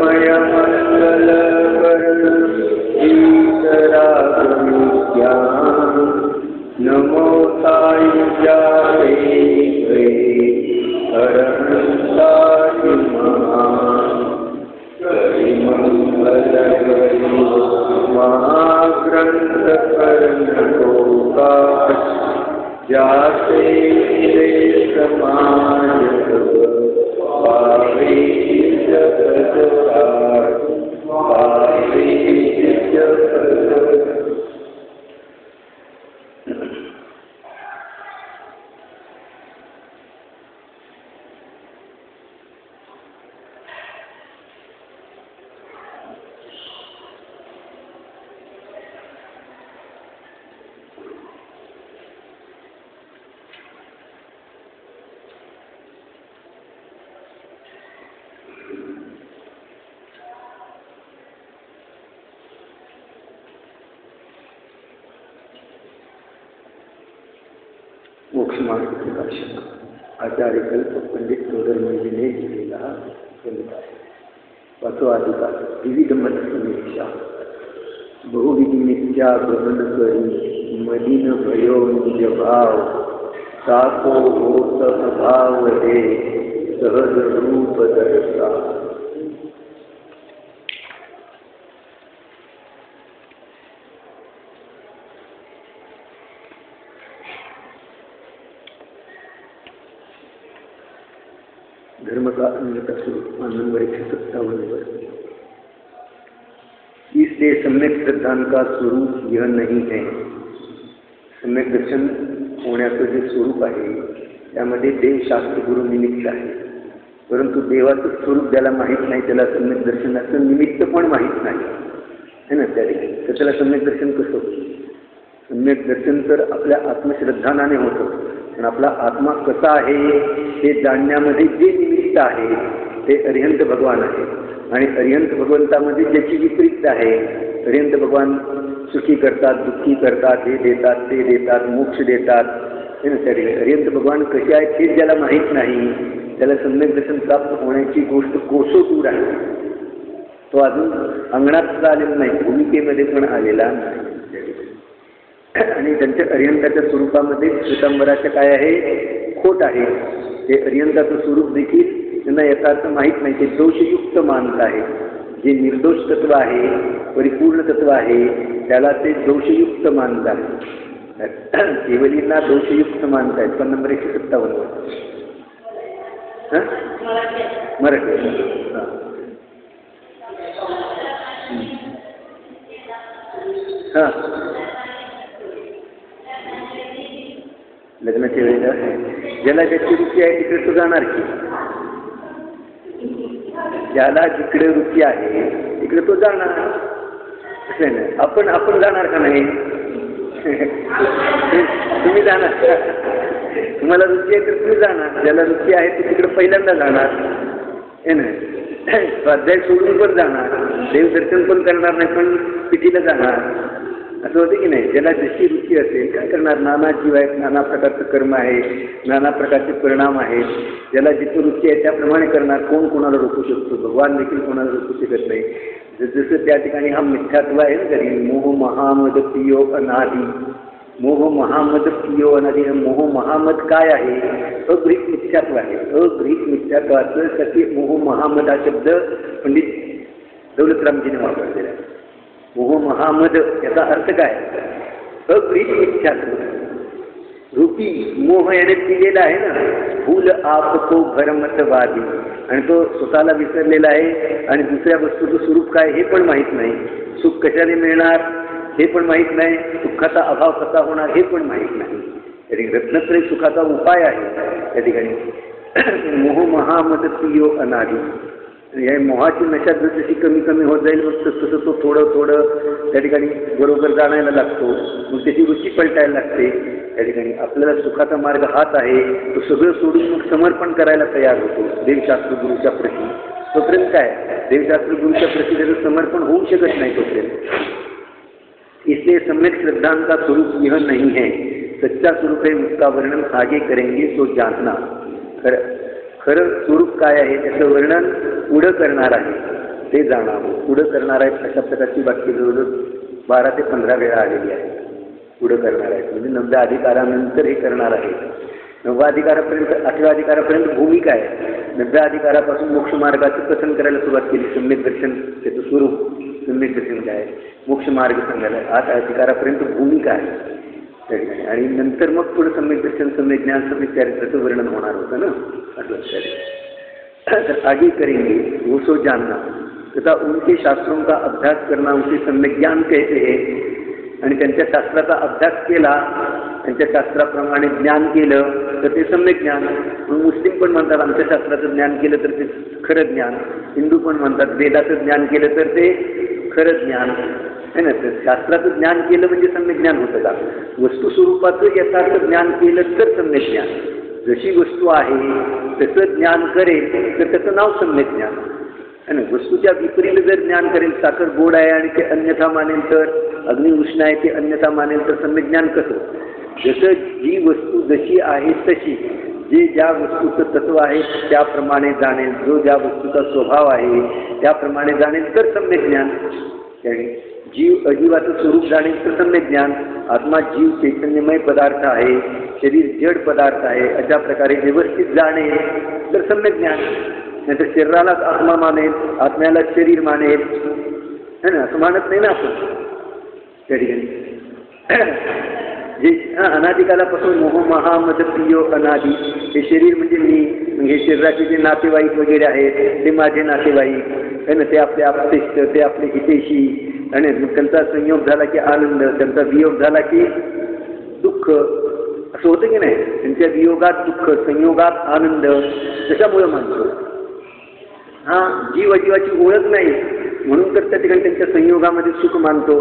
तन्मय मंगलकर्ण ईतरागमित्या नमो सायुज्याते हरहंसाय महाग्रंथकर्णकोकाश जाते समाज भावे जगत्कार भावे जगत्। मोक्षमार्ग प्रकाशक आचार्य कल्प पंडित तोडरमल ने लिहिलेला ग्रंथ आहे। पाचवा अधिकार विविध मत समीक्षा बहुविध मिथ्या ग्रहण करी मलिन भयो निज भाव साको होत अभाव हे सहज रूप दर्शा। धर्म का अन्य का स्वरूप नंबर 157 इसलिए सम्यक श्रद्धान का स्वरूप यह नहीं है। सम्यक दर्शन होण्याचं जे स्वरूप आहे त्यामध्ये देवशास्त्र गुरु निमित्त आहे, परंतु देवाचं स्वरूप ज्याला माहीत नाही त्याला सम्यक दर्शनाचं निमित्त पण माहीत नाही है ना। त्या तर त्याला सम्यक दर्शन कसं होतं? सम्यक दर्शन तर आपल्या आत्मश्रद्धानाने होतं, पण आपला आत्मा कसा आहे हे जाणण्यामध्ये जे निमित्त आहे ते अरिहंत भगवान आहे। आणि अरिहंत भगवंतामध्ये ज्याची विपरीत आहे, अरिहंत भगवान सुखी करतात, दुःखी करतात, हे देतात, ते देतात, मोक्ष देतात हे ना। त्या अरिहंत भगवान कसे आहेत हे ज्याला माहीत नाही त्याला सम्यक दर्शन प्राप्त होण्याची गोष्ट कोसो दूर आहे। तो अजून अंगणात सुद्धा आलेला नाही, भूमिकेमध्ये पण आलेला नाही। आणि त्यांच्या अरिहंताच्या स्वरूपामध्ये श्वेतांबराचं काय आहे? खोट आहे। ते अरिहंताचं स्वरूप देखील त्यांना यथार्थ माहीत नाही, ते दोषयुक्त मानत आहे। जे निर्दोष तत्व आहे, परिपूर्ण तत्व आहे, त्याला ते दोषयुक्त मानत आहे। केवलींना दोषयुक्त मानत आहेत। पण नंबर 157 मराठी हां लग्नाच्या वेळेला ज्याला ज्याची रुची आहे तिकडे तो जाणार की? ज्याला जिकडे रुची आहे तिकडे तो जाणार। असं ना, आपण जाणार का नाही? तुम्ही जाणार, तुम्हाला रुची आहे तर तुम्ही जाणार, ज्याला रुची आहे ते तिकडे पहिल्यांदा जाणार हे ना। स्वाध्याय सोडून पण जाणार, देवदर्शन पण करणार नाही, पण पिठीला जाणार। असं होतं की नाही? ज्याला जशी रुची असेल काय करणार? नाना जीव आहेत, नाना प्रकारचं कर्म आहे, नाना प्रकारचे परिणाम आहेत, ज्याला जिथं रुची आहे त्याप्रमाणे करणार। कोण कोणाला रोखू शकतो? भगवान देखील कोणाला रोखू शकत नाही। जसं त्या ठिकाणी हा मिथ्यात्व आहे ना, तरी मोह महामद पियो अनादि, मोह महामद पियो अनादि। मोह महामद काय आहे? अगृहीत मिथ्यात्व आहे। अगृहीत मिथ्यात्वाचं साठी मोह महामद हा शब्द पंडित दौलतरामजीने वापरलेला आहे। मोह महामद याचा अर्थ काय? अगृहीत मिथ्यात्व रूपी मोह याने दिलेला आहे ना। भूल आपको भरमतवादी, आणि तो स्वतःला विसरलेला आहे आणि दुसऱ्या वस्तूचं स्वरूप काय हे पण माहीत नाही। सुख कशाने मिळणार हे पण माहीत नाही, सुखाचा अभाव कसा होणार हे पण माहीत नाही। तरी रत्नत्रय सुखाचा उपाय आहे त्या ठिकाणी। मोह महामद पियो अनादि, या मोहाची नशा जशी कमी कमी होत जाईल मग तसं तो थोडं त्या ठिकाणी बरोबर जाणायला लागतो, मग त्याची रुची पलटायला लागते। त्या ठिकाणी आपल्याला सुखाचा मार्ग हाच आहे, तो सगळं सोडून मग समर्पण करायला तयार होतो देवशास्त्र गुरुच्या प्रती। तोपर्यंत काय? देवशास्त्र गुरुच्या प्रती त्याचं समर्पण होऊ शकत नाही तोपर्यंत। इसलिए सम्यक श्रद्धान का स्वरूप यह नहीं है, सच्चा स्वरूप है, उसका वर्णन आगे करेंगे तो जानना। खरं स्वरूप काय आहे त्याचं वर्णन पुढं करणार आहे। ते जाणावं. पुढं करणार आहेत अशा प्रकारची वाक्य जवळजवळ 12 ते 15 वेळा आलेली आहे. पुढं करणार आहेत म्हणजे 9व्या अधिकारानंतर हे करणार आहे. 9व्या अधिकारापर्यंत 8व्या अधिकारापर्यंत भूमिका आहे. 9व्या अधिकारापासून मोक्ष मार्गाचं कथन करायला सुरुवात केली. सम्यक दर्शन त्याचं स्वरूप, सम्यक दर्शन काय आहे, मोक्ष मार्ग सांगायला 8 अधिकारापर्यंत भूमिका आहे त्या ठिकाणी. आणि नंतर मग पुढे सम्यक दर्शन, सम्यक ज्ञान, सम्यक चारित्र्याचं वर्णन होणार होतं ना असं. तर आगे करेंगे वो सो जानना तथा उनके शास्त्रों का अभ्यास करना उसे सम्यक ज्ञान कहते हैं. आणि त्यांच्या शास्त्राचा अभ्यास केला, त्यांच्या शास्त्राप्रमाणे ज्ञान केलं तर ते सम्यक ज्ञान. मुस्लिम पण म्हणतात आमच्या शास्त्राचं ज्ञान केलं तर ते खरं ज्ञान. हिंदू पण म्हणतात वेदाचं ज्ञान केलं तर ते खरं ज्ञान आहे ना. तर शास्त्राचं ज्ञान केलं म्हणजे सम्यक ज्ञान होतं का? वस्तू स्वरूपाचं यथार्थ ज्ञान केलं तर सम्यक ज्ञान. जशी वस्तू आहे तसं ज्ञान करेल तर त्याचं नाव सम्यक ज्ञान आहे ना. वस्तूच्या विपरीत जर ज्ञान करेल, साखर गोड आहे आणि ते अन्यथा मानेल तर, अग्नी उष्ण आहे ते अन्यथा मानेल तर सम्यक ज्ञान कसं? जसं जी वस्तू जशी आहे तशी, जे ज्या वस्तूचं तत्व आहे त्याप्रमाणे जाणेल, जो ज्या वस्तूचा स्वभाव आहे त्याप्रमाणे जाणेल तर सम्यक ज्ञान. जीव अजीवाचं स्वरूप जाणेल तर सम्यक ज्ञान. आत्मा जीव चैतन्यमय पदार्थ आहे, शरीर जड पदार्थ आहे अशा प्रकारे व्यवस्थित जाणेल तर सम्यक ज्ञान. नाहीतर शरीरालाच आत्मा मानेल, आत्म्याला शरीर मानेल है ना, असं मानत नाही ना आपण त्या ठिकाणी. जे अनादिकालापासून मोह महा मद प्रियो अनादी, हे शरीर म्हणजे मी, हे शरीराचे जे नातेवाईक वगैरे आहेत ते माझे नातेवाईक आहे ना, ते आपले आपतेष्ट, ते आपले हितेशी. आणि त्यांचा संयोग झाला की आनंद, त्यांचा वियोग झाला की दुःख, असं होतं की नाही. त्यांच्या वियोगात दुःख, संयोगात आनंद, त्याच्यामुळे मानतो. जीव अजीवाची ओळख नाही म्हणून तर त्या ठिकाणी त्यांच्या संयोगामध्ये सुख मानतो.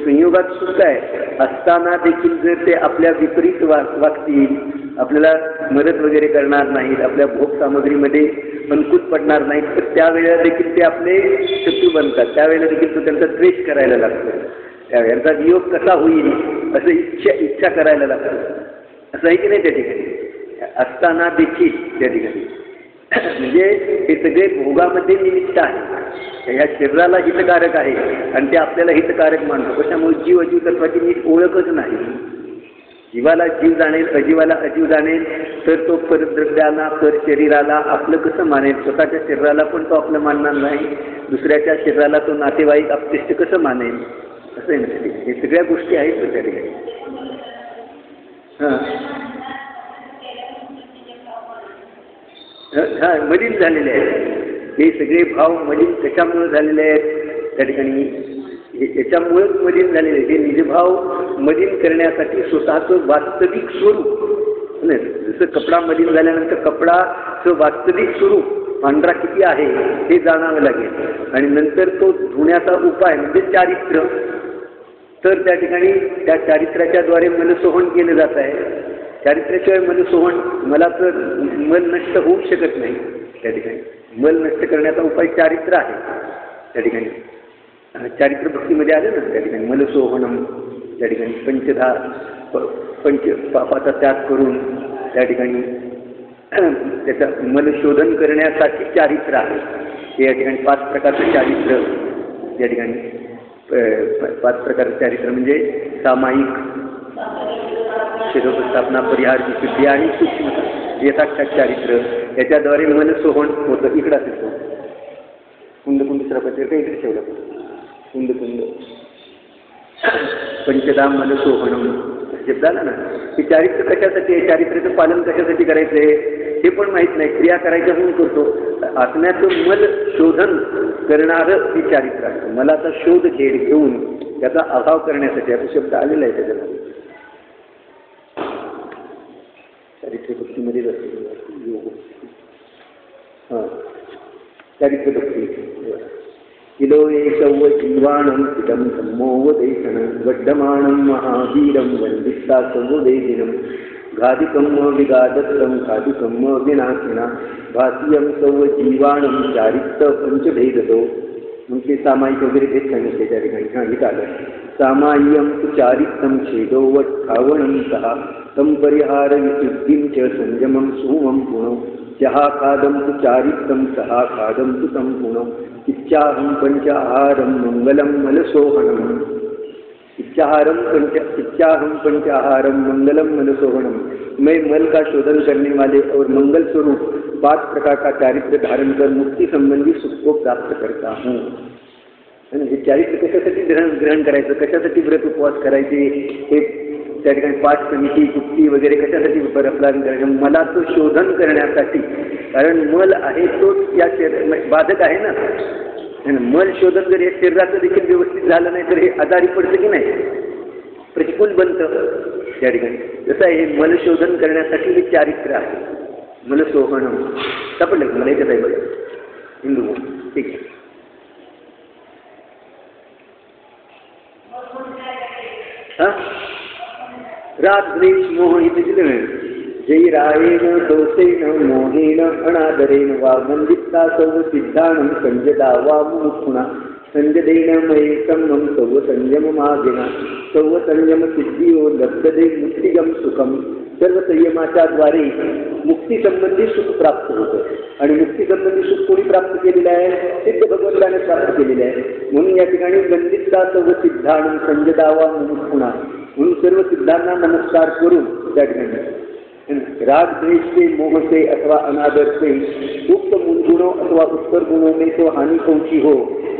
संयोगात सुख आहे असताना देखील जर ते आपल्या विपरीत वागतील, आपल्याला मदत वगैरे करणार नाहीत, आपल्या भोग सामग्रीमध्ये अनुकूल पडणार नाहीत, तर त्यावेळेला देखील ते आपले शत्रू बनतात. त्यावेळेला देखील तो त्यांचा द्वेष करायला लागतो. त्यांचा वियोग कसा होईल असं इच्छा करायला लागतो. असं आहे की नाही त्या ठिकाणी असताना देखील त्या ठिकाणी. म्हणजे हे सगळे भोगामध्ये निमित्त आहे. ह्या शरीराला हितकारक आहे आणि ते आपल्याला हितकारक मानतो. कशामुळे जीव अजीव तत्वाची नीट ओळखच नाही. जीवाला जीव जाणेल, अजीवाला अजीव जाणेल तर तो परद्रव्याला, पर शरीराला आपलं कसं मानेल? स्वतःच्या शरीराला पण तो आपलं मानणार नाही, दुसऱ्याच्या शरीराला तो नातेवाईक आपतिष्ट कसं मानेल? असं आहे ना. हे सगळ्या गोष्टी आहेत त्या ठिकाणी. मलिन झालेले आहेत. हे सगळे भाव मलिन कशामुळे झालेले आहेत त्या ठिकाणी? याच्यामुळेच मलिन झालेले आहेत. हे निजभाव मलिन करण्यासाठी स्वतःचं वास्तविक स्वरूप नाही. जसं कपडा मलिन झाल्यानंतर कपडाचं वास्तविक स्वरूप पांढरा किती आहे हे जाणावं लागेल आणि नंतर तो धुण्याचा उपाय म्हणजे चारित्र्य. तर त्या ठिकाणी त्या चारित्र्याच्याद्वारे मनसोहन केलं जात आहे. चारित्र्याशिवाय मनसोहन, मला तर मल नष्ट होऊ शकत नाही त्या ठिकाणी. मल नष्ट करण्याचा उपाय चारित्र्य आहे त्या ठिकाणी. चारित्र्य भक्तीमध्ये आलं ना त्या ठिकाणी मलसोहनम त्या ठिकाणी. पंच पापाचा त्याग करून त्या ठिकाणी त्याचं मलशोधन करण्यासाठी चारित्र्य आहे. हे या ठिकाणी 5 प्रकारचं चारित्र्य या ठिकाणी. 5 प्रकारचं चारित्र्य म्हणजे सामायिक, शिरोपस्थापना, परिहार, विशुद्धी आणि सूक्ष्म यथाक्षात चारित्र्य. याच्याद्वारे मनसोहन होतं. इकडं असेल तो कुंड सरपती काही इकडे ठेवलं कुंड पंचदा मनसोहनम शब्द आला ना. हे चारित्र्य कशासाठी आहे? चारित्र्याचं पालन कशासाठी करायचं आहे हे पण माहीत नाही. क्रिया करायच्या म्हणून करतो. आत्म्याचं मल शोधन करणारं हे चारित्र्य असतं. मलाचा शोध घेऊन त्याचा अभाव करण्यासाठी असा शब्द आलेला आहे त्याच्यामध्ये. चारित्र्य भक्तीमध्येच असते योग. चारित्र्य भक्ती. किलो एकव जीवाणं इदं सम्मोवदेशनं वड्डमाणं महावीरं वन्दिता सवोदेशिनं घादिकं विगादत्तं घादिकं विनाशिना भासियं सव जीवाणं चारित्र पंचभेदतो. मग ते सामायिक वगैरे भेद सांगितले त्या ठिकाणी. हे आलं सामाय्यं तु चारित्रं छेदो वट्ठावणं सहा तं परिहार विशुद्धिं च संयमं सुमं गुणं इच्छा खादम तु चारित्रम सहा खादम तु संपूर्णम इच्छाहम पंचाहारम मंगलम मलसोहनम इच्छाहम पंचाहारम मंगलम मलसोहनम। मैं मल का शोधन करने वाले और मंगल स्वरूप 5 प्रकार का चारित्र धारण कर मुक्ति संबंधी सुख को प्राप्त करता हूँ। हे चारित्र कशासाठी ग्रहण करायचं, कशासाठी व्रत उपवास करायचे, हे त्या ठिकाणी 5 समिती युक्ती वगैरे कशासाठी परप्लान करायचं, मलाचं शोधन करण्यासाठी। कारण मल आहे तोच या बाधक आहे ना, मल शोधन जर या शरीराचं देखील व्यवस्थित झालं नाही तर हे आजारी पडतं की नाही, प्रतिकूल बनतं त्या ठिकाणी। जसं आहे हे मल शोधन करण्यासाठी हे चारित्र आहे, मलसोहनम। सापडलं मला एकच आहे बघा हिंदू, ठीक आहे। हा राग द्वेष मोह इथे दिलं, जैरायेन दोषेन मोहेन अनादरेन वा वंदिता सौ सिद्धानं संजदा वा मुमुक्षुणा संजदेन मये संयम सौ संयममागेन सौ संयम सिद्धियो लब्धते मुक्तिगम सुखम। सर्व संयमाच्या द्वारे मुक्ती संबंधी सुख प्राप्त होतं आणि मुक्ती संबंधी सुख कोणी प्राप्त केलेलं आहे, सिद्ध भगवंताने प्राप्त केलेलं आहे। म्हणून या ठिकाणी वंदिता सौ सिद्धानं संजदा वा मुमुक्षुणा म्हणून सर्व सिद्धांना नमस्कार करून त्या ठिकाणी राग द्वेष से मोह से अथवा अनादर से उक्त मूल गुणों अथवा उत्तर गुणों में तो हानि पहुंची हो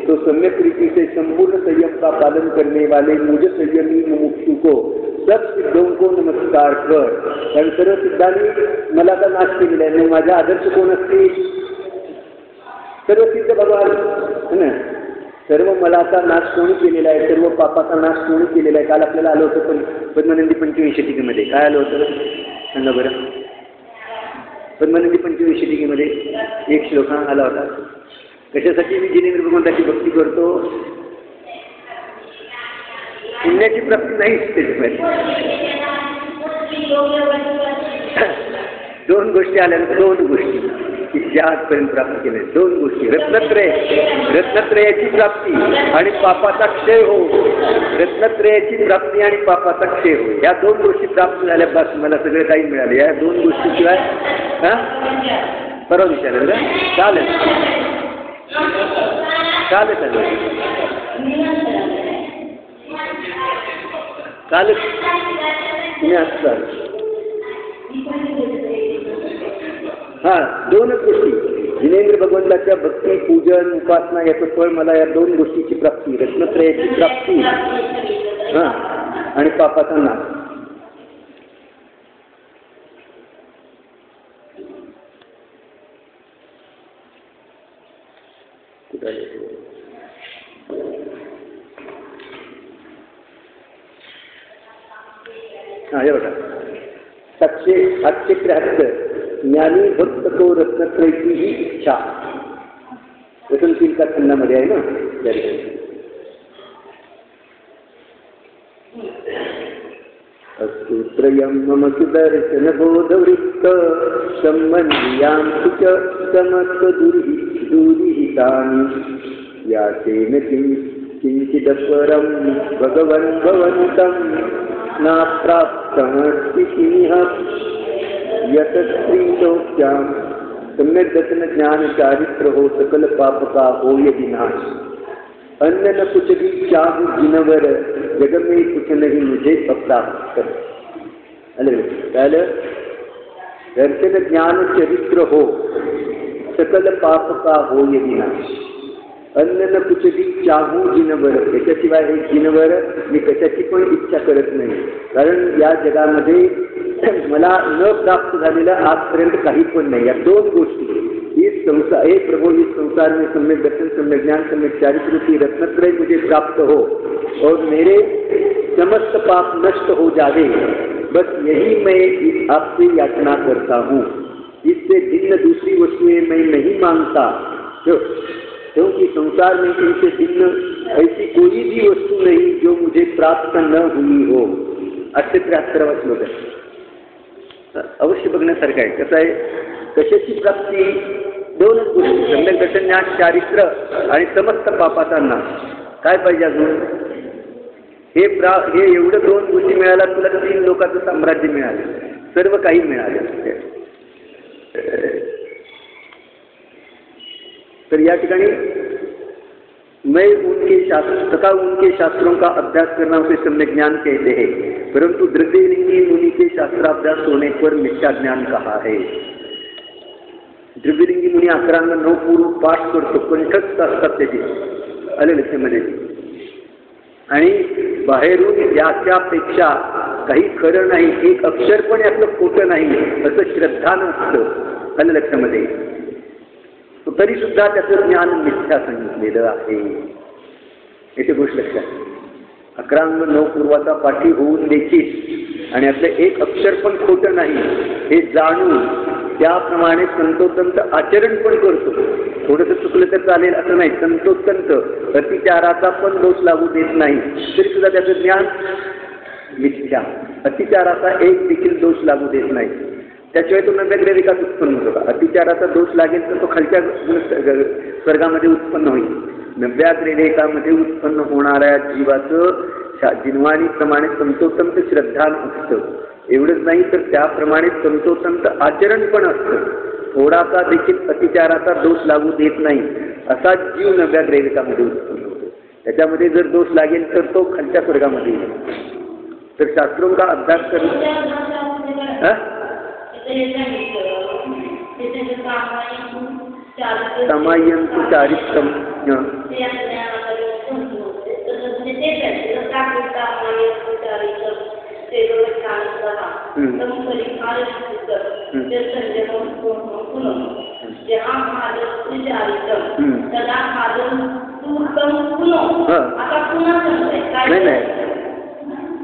तो सम्यक रीति से संपूर्ण संयम का पालन करने वाले मुझ संयमी मुमुक्षु को सब सिद्धों को नमस्कार कर। कारण सर्व सिद्धांनी मला का नाश केलेला आहे, मग माझा आदर्श कोण असते, सर्व सिद्ध भगवान है ना। सर्व मलाचा नाश कोणी केलेला आहे, सर्व पापाचा नाश कोणी केलेला आहे। काल आपल्याला आलं होतं पण पद्मनंदी पंचविंशतिकेमध्ये काय आलं होतं सांगा बरं। पद्मनंदी पंचविंशतिकेमध्ये एक श्लोक आला होता, कशासाठी मी जिनेंद्र भगवंताची भक्ती करतो, पुण्याची प्राप्ती नाही त्याच्यामध्ये। 2 गोष्टी आल्या, 2 गोष्टी की ज्या आजपर्यंत प्राप्त केल्या, 2 गोष्टी, रत्नत्रयाची प्राप्ती आणि पापाचा क्षय हो। रत्नत्रयाची प्राप्ती आणि पापाचा क्षय हो, या 2 गोष्टी प्राप्त झाल्या बस मला सगळं काही मिळाले। या 2 गोष्टीशिवाय परवा विचारलं का चालेल चालेल चालेल तुम्ही असता हा 2 गोष्टी, जिनेंद्र भगवंताच्या भक्ती पूजन उपासना याचं फळ मला या 2 गोष्टीची प्राप्ती, रत्नत्रयाची प्राप्ती हा आणि पापाचा नाश। हा हे बघा 773 ज्ञानी भक्त को रत्नत्रयची ही इच्छा, वसंतील का खंडामध्ये आहे ना त्या ठिकाणी। अस्तुत्रयं मम सुदर्शन बोधवृत्त संबंधियां सुच समस्त दुर्हितानि यातेन किंचिदपरं भगवन् भवन्तं न प्राप्तमस्ति किमिह यत स्त्रीशोक्यां सम्यक दर्शन ज्ञान चारित्र हो सकल पाप का हो यदि नाश। अन्य न कुछ भी चाहूं जिनवर जग में कुछ नहीं मुझे अप्राप्त कर। अरे दर्शन ज्ञान चरित्र हो सकल पाप का हो यदि नाश। अन्य न कुछ भी चाहूं जिनवर, त्याच्याशिवाय हे जिनवर मी कशाची पण इच्छा करत नाही, कारण या जगामध्ये मला न प्राप्त झालेलं आजपर्यंत काही पण नाही। या 2 गोष्टी, इस संसार, हे प्रभु इस संसार में सम्यक दर्शन सम्यक ज्ञान सम्यक चारित्र की रत्नत्रय मुझे प्राप्त हो और मेरे समस्त पाप नष्ट हो जावे, बस यही मैं आपसे याचना करता हूँ। इससे भिन्न दूसरी वस्तुएं मैं नहीं मांगता, क्योंकि संसार में इनसे भिन्न ऐसी कोई भी वस्तु नहीं जो मुझे प्राप्त न हुई हो। 873 श्लोक आहे, अवश्य बघण्यासारखं आहे। कसं आहे, कशाची प्राप्ती, 2 गोष्टी, सम्यक दर्शन ज्ञान चारित्र आणि समस्त पापाचा नाश। काय पाहिजे अजून, हे एवढं 2 गोष्टी मिळाल्या तुला 3 लोकांचं साम्राज्य मिळालं, सर्व काही मिळालं। तर या ठिकाणी मैं उनके शास्त्र तथा उनके शास्त्रों का अभ्यास करना उसे सम्यक ज्ञान कहते हैं, परंतु द्रव्यलिंगी मुनि के शास्त्राभ्यास होने पर मिथ्या ज्ञान कहा है. द्रव्यलिंगी मुनी 11 पूर्व पाठ करतो, कंठस्थ असतात त्याचे आले लक्षामध्ये, आणि बाहेरून याच्यापेक्षा काही खरं नाही, एक अक्षर पण यातलं खोटं नाही असं श्रद्धान असतं आलं लक्षामध्ये, तरी सुद्धा त्याचं ज्ञान मिथ्या सांगितलेलं आहे. येथे गोष्ट लक्षात 11 पूर्वाचा पाठी होऊन देखील आणि यातलं एक अक्षर पण खोटं नाही हे जाणून त्याप्रमाणे तंतोतंत आचरण पण करतो. थोडंसं चुकलं तर चालेल असं नाही, तंतोतंत अतिचाराचा पण दोष लागू देत नाही, तरी सुद्धा त्याचं ज्ञान मिथ्या. अतिचाराचा एक देखील दोष लागू देत नाही, त्याशिवाय तो नव्याग्रह विकास उत्पन्न होतो का? अतिचाराचा दोष लागेल तर तो खालच्या स्वर्गामध्ये उत्पन्न होईल. नव्याग्रहिकामध्ये उत्पन्न होणाऱ्या जीवाचं जिनवाणीप्रमाणे तंतोतंत श्रद्धान असतं. एवढंच नाही तर त्याप्रमाणे तंतोतंत आचरण पण असतं. थोडासा देखील अतिचाराचा दोष लागू देत नाही असा जीव नव्याग्रहिकामध्ये उत्पन्न होतो. त्याच्यामध्ये जर दोष लागेल तर तो खालच्या स्वर्गामध्ये येईल. तर शास्त्रों का अभ्यास करून समायंतु चारित्रम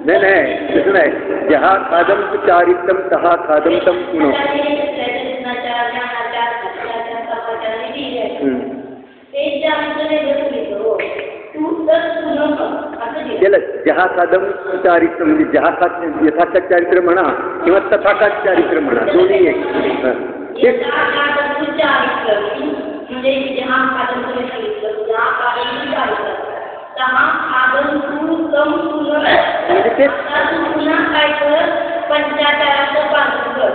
नहीं नहीं तसं नाही. जहा खादम चारित्रम तहा खादम तम पुनो. केलं जहा खादम चारित्र म्हणजे जहा यथाकात चारित्र म्हणा किंवा तथाकात चारित्र म्हणा, दोन्ही एक. पंचाचाराचं पालन कर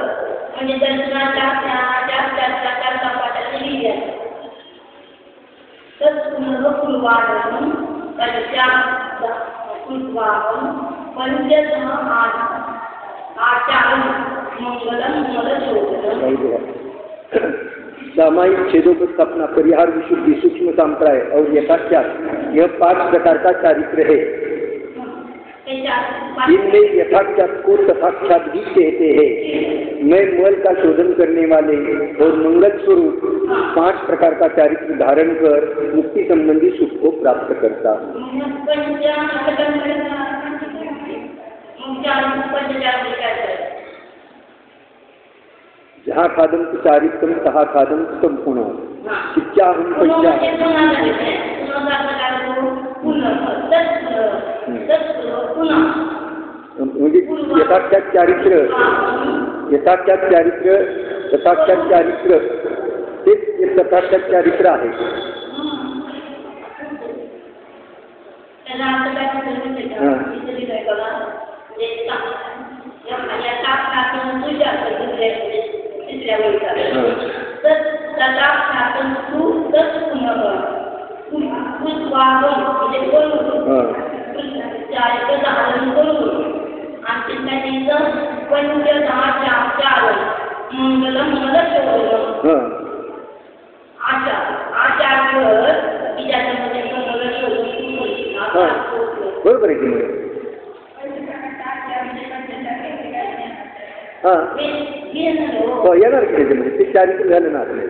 म्हणजे दर्शनाच्या ज्ञानाच्या चर्चाच्या सपाटाने लिहिल्या तत्पुनर्पूर्वादनं पंचसह आचार्य मंगलम मलशोधनम. सामायिक छेदोपस्थापना, परिहार, विशुद्धि, सूक्ष्म संप्राय और यथाख्यात, यह 5 प्रकार का चारित्र है. इनमें यथाख्यात को तथाख्यात भी कहते हैं. मैं मल का शोधन करने वाले और मंगल स्वरूप 5 प्रकार का चारित्र धारण कर मुक्ति संबंधी सुख को प्राप्त करता हूँ. जहाँ खादम चारित्रम तहा खादम संपूर्ण शिक्षा हम पंचा म्हणजे यथाख्यात चारित्र तथाख्यात चारित्र तेच तथाख्यात चारित्र आहे. बरोबर आहे की येणार की त्याच्यामध्ये ते चारित्र झालं ना आपले.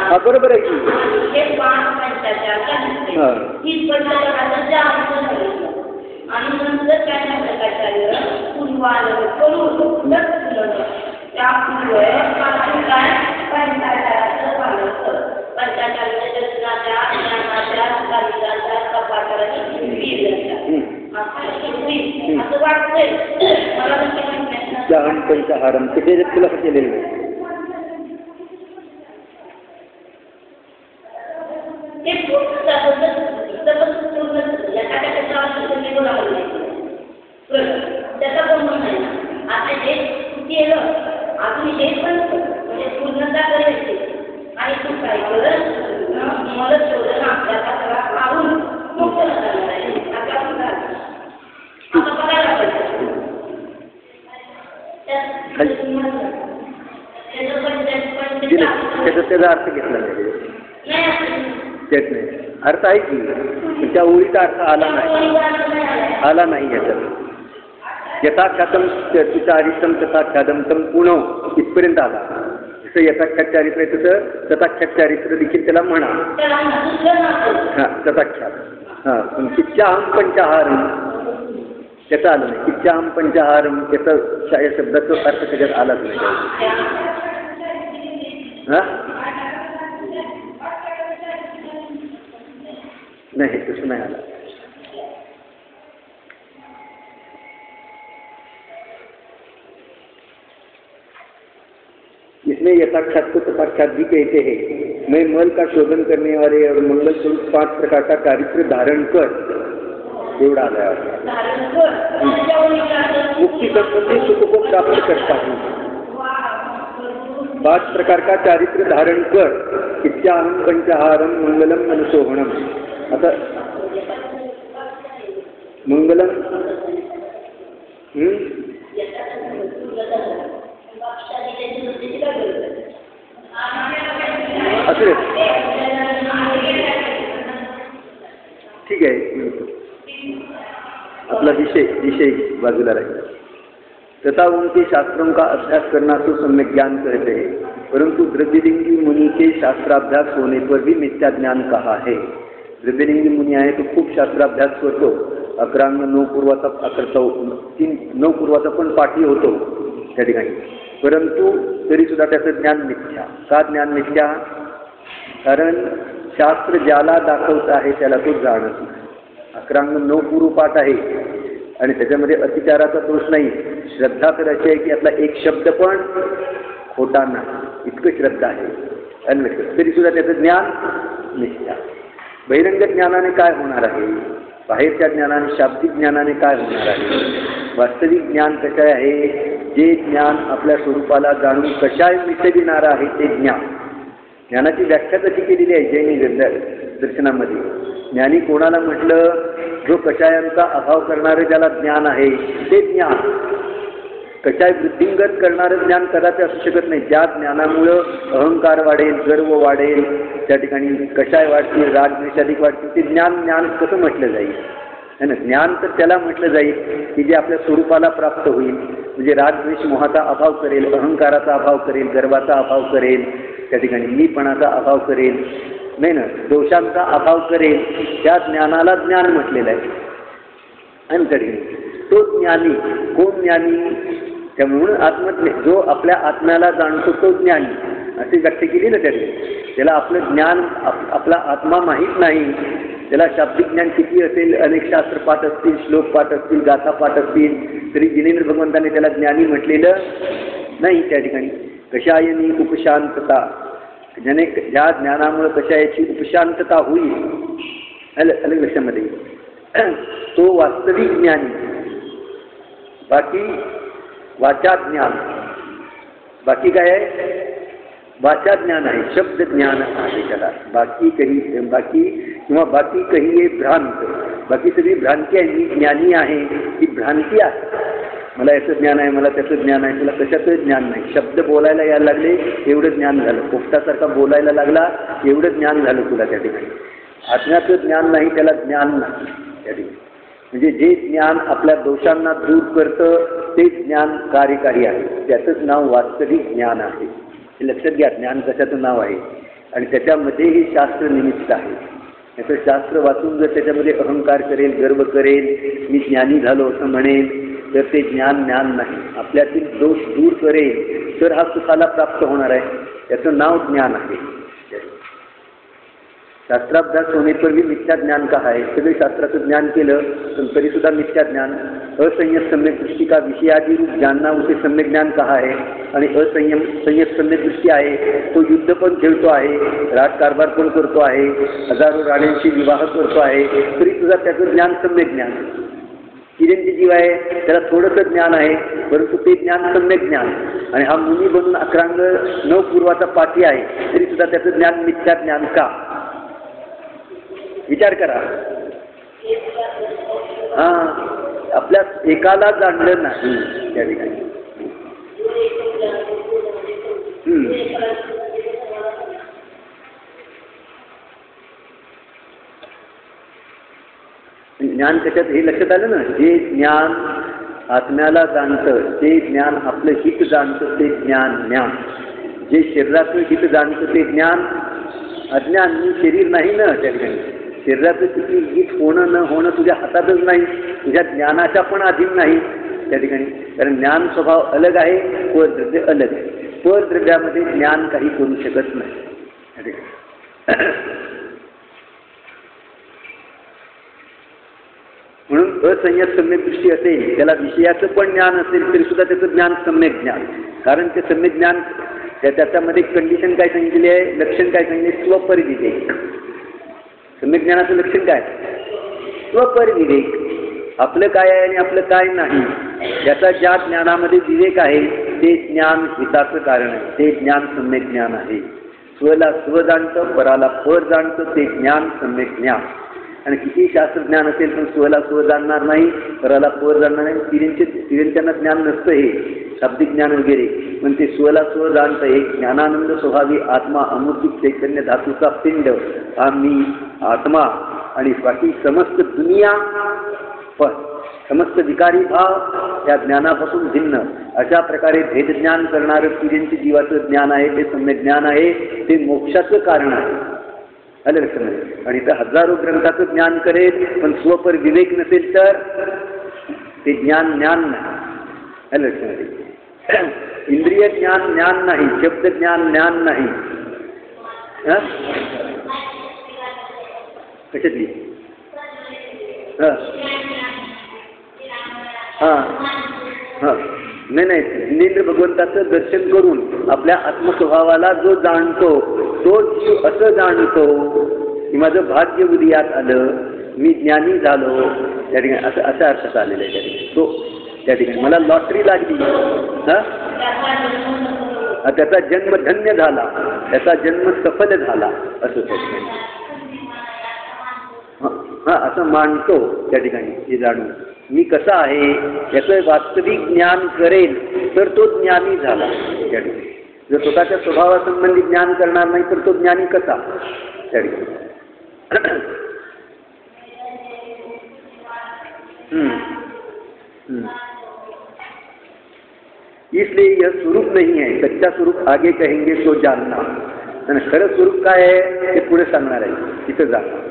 हा बरोबर आहे की आणि नंतर काय पंचहारम किती तुला केलेलं नाही. त्याचा पण नाही आता हे केलं अजून हे पण त्याचा अर्थ घेतला नाही त्यात नाही. अर्थ आहे की पण त्या ओळीचा अर्थ आला नाही याच्यात. यथाख्यातम चारित्रम तथाख्यातम तम पुणव इथपर्यंत आला. जसं यथाख्यात चारित्र आहे तसं तथाख्यात चारित्र देखील त्याला म्हणा. हां तथाख्यात. हां पण किच्चाहम पंचहारम त्याचा आलं नाही. किच्चाहम पंचहारम त्याचा या शब्दाचा अर्थ त्याच्यात आलाच नाही. हां नहीं कुछ नहीं आला. इसमें यथाख्यात को तथाख्यात भी कहते हैं. मैं मल का शोधन करने वाले और मंगल स्वरूप 5 प्रकार का चारित्र धारण कर एवढा आला. मुक्ति संबंधी सुख को प्राप्त करता हूँ. 5 प्रकार का चारित्र धारण कर इत्याहम पंचहारम मंगलम मनसोहणम. आता मंगलम असं ठीक आहे. अपना विषय बाजूला राहील. तथा उनके शास्त्रों का अभ्यास करना तो सम्यक ज्ञान कहते हैं, परंतु द्रव्यलिंगी मुनि के शास्त्राभ्यास होने पर भी मिथ्या ज्ञान कहा है. द्रव्यलिंगी मुनी आहे तो खूप शास्त्राभ्यास करतो. अकरांग 9 पूर्वाचा करतो. 9 पूर्वाचा पण पाठी होतो त्या ठिकाणी, परंतु तरी सुद्धा त्याचं ज्ञान मिथ्या. का ज्ञान मिथ्या? कारण शास्त्र ज्याला दाखवत आहे त्याला तो जाणत नाही. अकरांग 9 पूर्व पाठ आहे आणि त्याच्यामध्ये अतिचाराचा दोष नाही. श्रद्धा तर अशी आहे की यातला एक शब्द पण खोटा नाही, इतकं श्रद्धा आहे. अन्वेषण तरी सुद्धा त्याचं ज्ञान मिथ्या. बहिरंग ज्ञानाने काय होणार आहे? बाहेरच्या ज्ञानाने शाब्दिक ज्ञानाने काय होणार आहे? वास्तविक ज्ञान कशाय आहे? जे ज्ञान आपल्या स्वरूपाला जाणून कशाय मिटविणारं आहे ते ज्ञान. ज्ञानाची व्याख्या कशी केलेली आहे जैन दर्शनामध्ये? ज्ञानी कोणाला म्हटलं? जो कषायांचा अभाव करणारे ज्याला ज्ञान आहे ते ज्ञान. कषाय वृद्धिंगत करणारं ज्ञान कदाचित असू शकत नाही. ज्या ज्ञानामुळं अहंकार वाढेल, गर्व वाढेल, त्या ठिकाणी कषाय वाढतील, रागद्वेषाधिक वाढतील, ते ज्ञान कसं म्हटलं जाईल? है ना. ज्ञान तर त्याला म्हटलं जाईल की जे आपल्या स्वरूपाला प्राप्त होईल. म्हणजे रागद्वेष मोहाचा अभाव करेल, अहंकाराचा अभाव करेल, गर्वाचा अभाव करेल, त्या ठिकाणी मीपणाचा अभाव करेल, नाही ना, दोषांचा अभाव करेल, त्या ज्ञानाला ज्ञान म्हटलेलं आहे. आणि तरी तो ज्ञानी कोण? ज्ञानी त्यामुळे जो आपल्या आत्म्याला जाणतो तो ज्ञानी अशी व्याख्या केली ना त्यांनी. त्याला आपलं ज्ञान आपला आत्मा माहीत नाही. त्याला शाब्दिक ज्ञान किती असेल, अनेक शास्त्र पाठ असतील, श्लोक पाठ असतील, गाथा पाठ असतील, तरी जिनेंद्र भगवंताने त्याला ज्ञानी म्हटलेलं नाही. त्या ठिकाणी कशायनी उपशांतता, ज्याने ज्या ज्ञानामुळे कशायाची उपशांतता होईल अलग लक्षामध्ये तो वास्तविक ज्ञानी. बाकी वाचा ज्ञान, बाकी काय आहे? वाचा ज्ञान आहे, शब्द ज्ञान आहे त्याला. बाकी कही भ्रांत, बाकी सगळी भ्रांती आहे. मी ज्ञानी आहे ही भ्रांती आहे. मला याचं ज्ञान आहे, मला त्याचं ज्ञान आहे. तुला कशाचं ज्ञान नाही. शब्द बोलायला यायला लागले एवढं ज्ञान झालं. पोपटासारखा बोलायला लागला एवढं ज्ञान झालं तुला त्या ठिकाणी. आत्म्याचं ज्ञान नाही, त्याला ज्ञान नाही त्या ठिकाणी. म्हणजे जे ज्ञान आपल्या दोषांना दूर करतं ते ज्ञान कार्यकारी आहे. त्याचंच नाव वास्तविक ज्ञान आहे. हे लक्षात घ्या. ज्ञान कशाचं नाव आहे आणि त्याच्यामध्येही शास्त्र निमित्त आहे. याचं शास्त्र वाचून जर त्याच्यामध्ये अहंकार करेल, गर्व करेल, मी ज्ञानी झालो असं म्हणेल, तर ते ज्ञान नाही. आपल्यातील दोष दूर करेल तर हा सुखाला प्राप्त होणार आहे. याचं नाव ज्ञान आहे. शास्त्राभ्यास होणे पर भी मिथ्या ज्ञान का आहे. सगळे शास्त्राचं ज्ञान केलं पण तरी सुद्धा मिथ्या ज्ञान. असंयत सम्यक दृष्टी का विषयादी रूप जानना उसे सम्यक ज्ञान कहा है. आणि संयत सम्यक दृष्टी आहे तो युद्ध पण खेळतो आहे, राजकारभार पण करतो आहे, हजारो राण्यांशी विवाह करतो आहे, तरी सुद्धा त्याचं ज्ञान सम्यक ज्ञान. किरणची जीव आहे त्याला थोडंसं ज्ञान आहे परंतु ते ज्ञान सम्यक ज्ञान. आणि हा मुनी बनून अकरांग 9 पूर्वाचा पाठी आहे तरी सुद्धा त्याचं ज्ञान मिथ्या ज्ञान का? विचार करा. आपल्या एकाला जाणलं नाही त्या ठिकाणी. ज्ञान कशात हे लक्षात आलं ना, जे ज्ञान आत्म्याला जाणतं ते ज्ञान, आपलं हित जाणतं ते ज्ञान. जे शरीराचं हित जाणतं ते ज्ञान अज्ञान. मी शरीर नाही ना त्या ठिकाणी. शरीराचं किती हित होणं न होणं तुझ्या हातातच नाही, तुझ्या ज्ञानाच्या पण अधीन नाही त्या ठिकाणी. कारण ज्ञान स्वभाव अलग आहे, परद्रव्य अलग आहे. परद्रव्यामध्ये ज्ञान काही करू शकत नाही त्या ठिकाणी. म्हणून असंयत सम्यक दृष्टी असेल, त्याला विषयाचं पण ज्ञान असेल तरी सुद्धा त्याचं ज्ञान सम्यक ज्ञान. कारण ते सम्यक ज्ञान त्याच्यामध्ये कंडिशन काय सांगितलेली आहे, लक्षण काय सांगितले, स्वपरिविवेक. सम्यक ज्ञानाचं लक्षण काय, स्वपरिविवेक. आपलं काय आहे आणि आपलं काय नाही याचा ज्या ज्ञानामध्ये विवेक आहे ते ज्ञान हिताचं कारण आहे, ते ज्ञान सम्यक ज्ञान आहे. स्वला स्व जाणतं, पराला पर जाणतं ते ज्ञान सम्यक ज्ञान. आणि किती शास्त्रज्ञान असेल पण स्वला स्व जाणणार नाही, पराला पर जाणणार नाही, तिऱ्यांच्यांना ज्ञान नसतं हे शाब्दिक ज्ञान वगैरे, पण ते स्वला स्व जाणतं हे ज्ञानानंद स्वभावी आत्मा अमूर्तिक चैतन्य धातूचा पिंड आम्ही आत्मा आणि बाकी समस्त दुनिया पण समस्त विकारी भाव या ज्ञानापासून भिन्न अशा प्रकारे भेदज्ञान करणारं तिऱ्यांचे जीवाचं ज्ञान आहे ते सम्यक ज्ञान आहे, ते मोक्षाचं कारण आहे. आलं लक्षामध्ये. आणि तर हजारो ग्रंथाचं ज्ञान करेल पण स्वपर विवेक नसेल तर ते ज्ञान ज्ञान नाही. आलं लक्षामध्ये. इंद्रिय ज्ञान ज्ञान नाही, शब्द ज्ञान ज्ञान नाही. कशातली नाही जिनेंद्र भगवंताचं दर्शन करून आपल्या आत्मस्वभावाला जो जाणतो तो जीव असं जाणतो की माझं भाग्य उदयात आलं, मी ज्ञानी झालो त्या ठिकाणी, असं असा अर्थ आलेला आहे त्या ठिकाणी. तो त्या ठिकाणी मला लॉटरी लागली, त्याचा जन्म धन्य झाला, त्याचा जन्म सफल झाला असं त्या ठिकाणी असं मानतो त्या ठिकाणी. हे जाणून मी कसा आहे याचं वास्तविक ज्ञान करेल तर तो ज्ञानी झाला त्या ठिकाणी. जर स्वतःच्या स्वभावासंबंधी ज्ञान करणार नाही तर तो ज्ञानी कसा त्या ठिकाणी. इसलिए यह स्वरूप नहीं है, कच्चा स्वरूप आगे कहेंगे तो जानना. आणि खरं स्वरूप काय आहे ते पुढे सांगणार आहे, तिथं जाणार.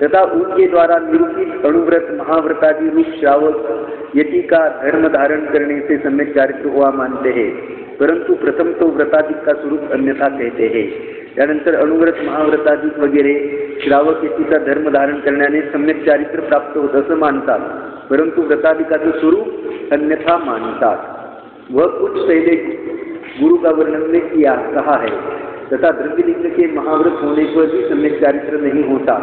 तथा उनके द्वारा निरूपित अणुव्रत महाव्रतादि रूप श्रावक यति का धर्म धारण करने से सम्यक चारित्र हुआ मानते हैं, परंतु प्रथम तो व्रतादिक का स्वरूप अन्यथा कहते हैं. त्यानंतर अणुव्रत महाव्रतादिक वगैरे श्रावक यतीचा धर्म धारण करण्याने सम्यक चारित्र प्राप्त होत असं मानतात, परंतु व्रतादिकाचं स्वरूप अन्यथा मानतात. वह कुछ पहले गुरु का वर्णन में किया कहा है. तथा द्रव्यलिंग के महाव्रत होने पर भी सम्यक चारित्र नहीं होता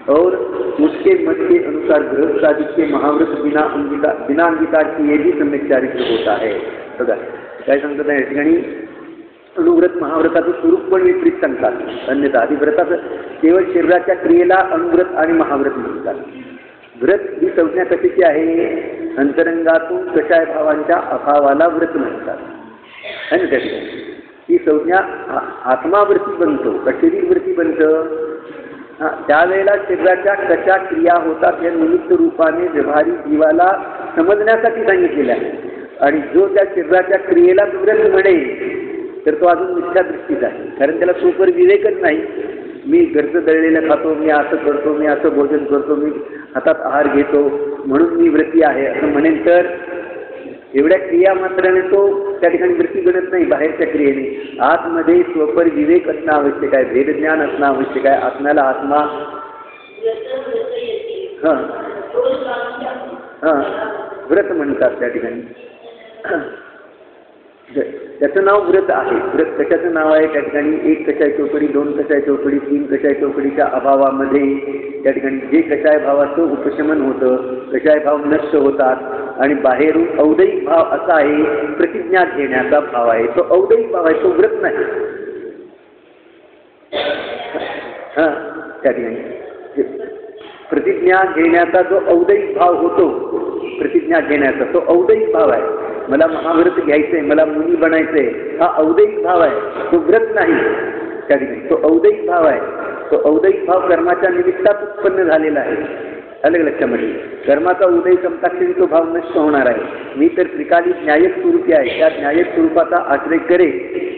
और उसके मत के अनुसार गृहस्थादि के महाव्रत बिना अंगीकार किए भी सम्यक चारित्र होता है. बघा काय सांगतात या ठिकाणी, अणुव्रत महाव्रताचं स्वरूप पण विपरीत सांगतात. अन्यथा आधी व्रताचं केवळ शरीराच्या क्रियेला अणुव्रत आणि महाव्रत म्हणतात. व्रत ही संज्ञा कशाची आहे, अंतरंगातून कशाय भावांच्या अभावाला व्रत म्हणतात. आणि त्या ठिकाणी ही संज्ञा आत्मावरती बनतो का शरीरवरती बनतं. त्यावेळेला शरीराच्या कशा क्रिया होतात या निमित्त रूपाने व्यवहारी जीवाला समजण्यासाठी सांगितलेलं आहे. आणि जो त्या शरीराच्या क्रियेला व्रत म्हणेल तर तो अजून मिथ्या दृष्टीचा आहे, कारण त्याला सोपर विवेकच नाही. मी घरचं दळलेलं खातो, मी असं करतो, मी असं भोजन करतो, मी हातात आहार घेतो म्हणून मी व्रती आहे असं म्हणेल तर एवढ्या क्रिया मात्राने तो त्या ठिकाणी वृत्ती बनत नाही. बाहेरच्या क्रियेने आतमध्ये स्वपर विवेक असणं आवश्यक आहे, भेदज्ञान असणं आवश्यक आहे. आत्म्याला आत्मा व्रत म्हणतात त्या ठिकाणी. त्याचं नाव व्रत आहे. व्रत कशाचं नाव आहे त्या ठिकाणी, एक कशाय चौकडी, दोन कशाय चौकडी, तीन कशाय चौकडीच्या अभावामध्ये त्या ठिकाणी जे कशाय भावाचं उपशमन होतं, कशाय भाव नष्ट होतात आणि बाहेरून औदैहिक भाव असा आहे, प्रतिज्ञा घेण्याचा भाव आहे. तो औदैहिक भाव आहे, तो व्रत नाही. त्या ठिकाणी प्रतिज्ञा घेण्याचा जो औदैहिक भाव होतो, प्रतिज्ञा घेण्याचा तो औदैहिक भाव आहे. मला महाव्रत घ्यायचंय, मला मुनी बनायचंय, हा औदैहिक भाव आहे, तो व्रत नाही. त्या ठिकाणी तो औदैहिक भाव आहे. तो औदैहिक भाव कर्माच्या निमित्तात उत्पन्न झालेला आहे. अलग लक्षामध्ये. कर्माचा उदय समताक्षरी तो भाव नष्ट होणार आहे. मी तर त्रिकाली न्यायक स्वरूपी आहे, त्या न्यायक स्वरूपाचा आश्रय करे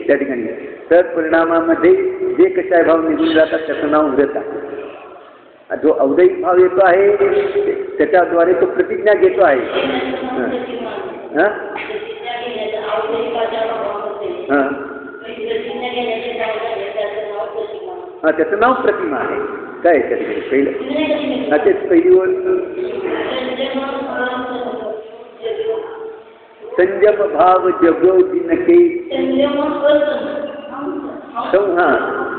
त्या ठिकाणी. तर परिणामामध्ये जे कशाय भाव निघून जातात त्याचं नाव व्रत आहे. जो अवदैहिक भाव येतो आहे त्याच्याद्वारे तो प्रतिज्ञा घेतो आहे. त्याचं नाव प्रतिमा आहे. काय त्या ठिकाणी पहिलं तेच पहिली ओळ संयम भाव जगो जिनके